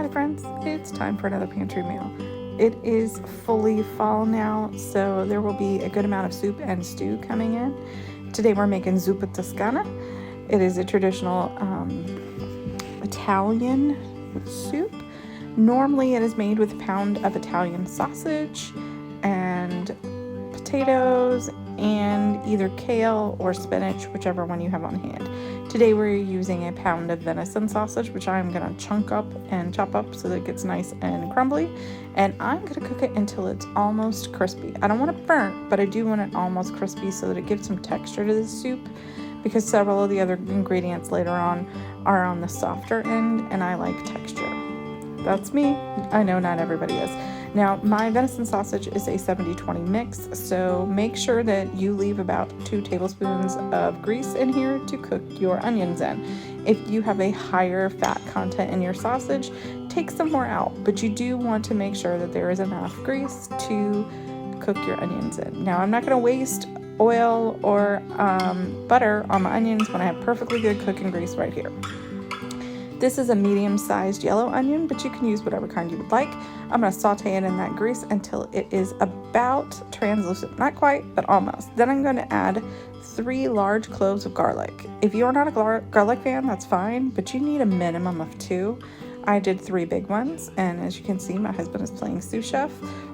Hi friends, it's time for another pantry meal. It is fully fall now, so there will be a good amount of soup and stew coming in. Today we're making Zupa Tuscana. It is a traditional Italian soup. Normally it is made with a pound of Italian sausage and potatoes and either kale or spinach, whichever one you have on hand. Today we're using a pound of venison sausage, which I'm going to chunk up and chop up so that it gets nice and crumbly. And I'm going to cook it until it's almost crispy. I don't want it burnt, but I do want it almost crispy so that it gives some texture to the soup, because several of the other ingredients later on are on the softer end, and I like texture. That's me. I know not everybody is. Now, my venison sausage is a 70-20 mix, so make sure that you leave about 2 tablespoons of grease in here to cook your onions in. If you have a higher fat content in your sausage, take some more out, but you do want to make sure that there is enough grease to cook your onions in. Now, I'm not going to waste oil or butter on my onions when I have perfectly good cooking grease right here. This is a medium-sized yellow onion, but you can use whatever kind you would like. I'm going to saute it in that grease until it is about translucent. Not quite, but almost. Then I'm going to add 3 large cloves of garlic. If you're not a garlic fan, that's fine, but you need a minimum of 2. I did 3 big ones, and as you can see, my husband is playing sous chef.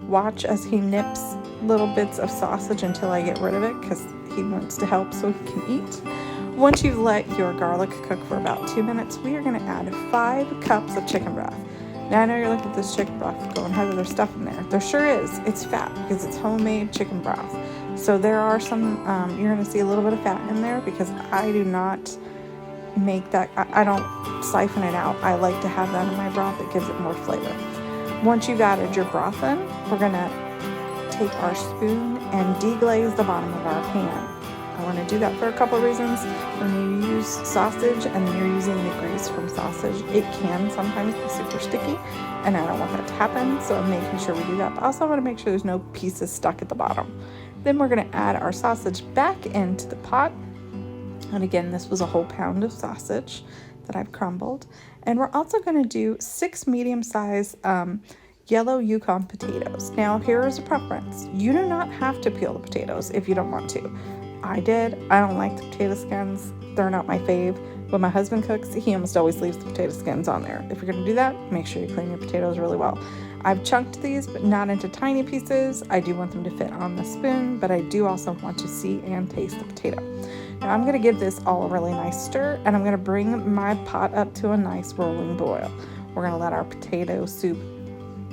Watch as he nips little bits of sausage until I get rid of it, because he wants to help so he can eat. Once you've let your garlic cook for about 2 minutes, we are going to add 5 cups of chicken broth. Now, I know you're looking at this chicken broth going, Heather, there's stuff in there. There sure is. It's fat because it's homemade chicken broth. So there are some, you're going to see a little bit of fat in there because I do not make that, I don't siphon it out. I like to have that in my broth. It gives it more flavor. Once you've added your broth in, we're going to take our spoon and deglaze the bottom of our pan. I want to do that for a couple of reasons. When you use sausage and you're using the grease from sausage, it can sometimes be super sticky, and I don't want that to happen, so I'm making sure we do that. But also I want to make sure there's no pieces stuck at the bottom. Then we're going to add our sausage back into the pot. And again, this was a whole pound of sausage that I've crumbled. And we're also going to do 6 medium-sized yellow Yukon potatoes. Now, here is a preference. You do not have to peel the potatoes if you don't want to. I did. I don't like the potato skins. They're not my fave. When my husband cooks, he almost always leaves the potato skins on there. If you're going to do that, make sure you clean your potatoes really well. I've chunked these, but not into tiny pieces. I do want them to fit on the spoon, but I do also want to see and taste the potato. Now I'm going to give this all a really nice stir, and I'm going to bring my pot up to a nice rolling boil. We're going to let our potato soup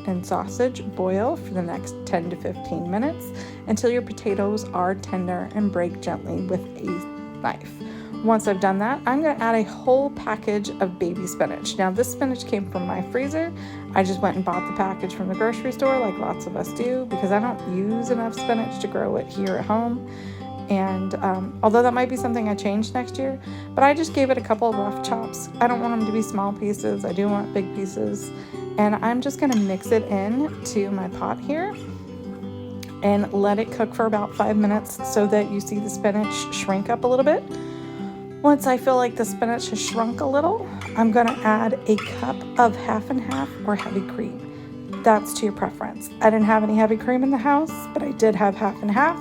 and sausage boil for the next 10 to 15 minutes until your potatoes are tender, and break gently with a knife. Once I've done that, I'm going to add a whole package of baby spinach. Now, this spinach came from my freezer. I just went and bought the package from the grocery store like lots of us do, because I don't use enough spinach to grow it here at home. And although that might be something I change next year, but I just gave it a couple of rough chops. I don't want them to be small pieces. I do want big pieces. And I'm just going to mix it in to my pot here and let it cook for about 5 minutes so that you see the spinach shrink up a little bit. Once I feel like the spinach has shrunk a little, I'm going to add a cup of half and half or heavy cream. That's to your preference. I didn't have any heavy cream in the house, but I did have half and half.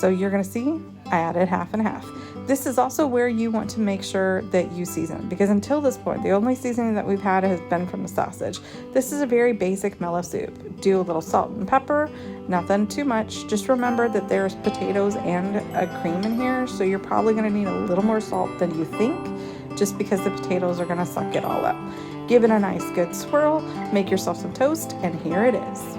So you're going to see I added half and half. This is also where you want to make sure that you season, because until this point, the only seasoning that we've had has been from the sausage. This is a very basic mellow soup. Do a little salt and pepper, nothing too much. Just remember that there's potatoes and a cream in here, so you're probably going to need a little more salt than you think, just because the potatoes are going to suck it all up. Give it a nice good swirl, make yourself some toast, and here it is.